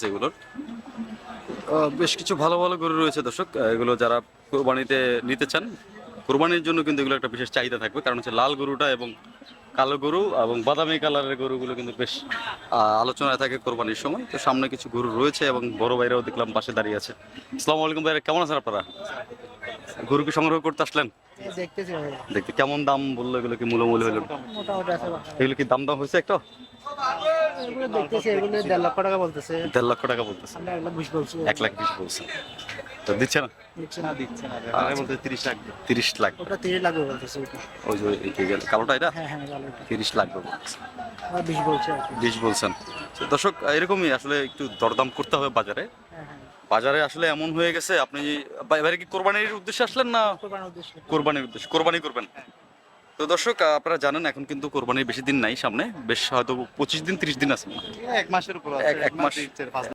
এগুলোর বেশ কিছু ভালো ভালো গরু রয়েছে দর্শক। এগুলো যারা কোরবানিতে নিতে চান, কোরবানির জন্য কিন্তু এগুলো একটা বিশেষ চাহিদা থাকবে, কারণ হচ্ছে লাল গরুটা এবং কালো গরু এবং বাদামি কালারের গরুগুলো কিন্তু বেশ আলোচনায় থাকে কোরবানির সময়। তো সামনে কিছু গরু রয়েছে এবং বড় ভাইরাও দেখলাম পাশে দাঁড়িয়ে আছে। আসসালামু আলাইকুম ভাইরা, কেমন আছেন আপনারা? গরু কি সংগ্রহ করতে আসলেন? দেখতেছি ভাই, দেখতে কেমন দাম বললো? এগুলো কি মূল্যমূল্য হলো? মোটামুটি আছে ভাই। এগুলো কি দাম দাম হয়েছে একটা? এগুলো দেখতেছি, এগুলো 1.5 লক্ষ টাকা বলতেছে। 1.5 লক্ষ টাকা বলতেছে। আমরা 1,20,000 বলছি। 1,20,000 বলছে, তো দিচ্ছে না? দিচ্ছে না। বলতে 30 লাখ, 30 লাখ। ওটা 30 লাগবে বলতেছে ওটা। ওই যে এই যে কালোটা, এটা হ্যাঁ হ্যাঁ, ভালো এটা। 30 লাগবে বলছে। আর 20 বলছে আর কি। 20 বলছেন। তো দর্শক, এরকমই আসলে একটু দরদাম করতে হবে বাজারে। হ্যাঁ হ্যাঁ, বাজারে আসলে এমন হয়ে গেছে, আপনি এবারে কি কোরবানির উদ্দেশ্যে আসলেন না? কোরবানির উদ্দেশ্যে। কোরবানির উদ্দেশ্যে, কোরবানি করবেন। তো দর্শক, আপনারা জানেন এখন কিন্তু কোরবানির বেশি দিন নাই সামনে, বেশ হয়তো 25 দিন 30 দিন আছে। এক মাসের উপর এক মাস।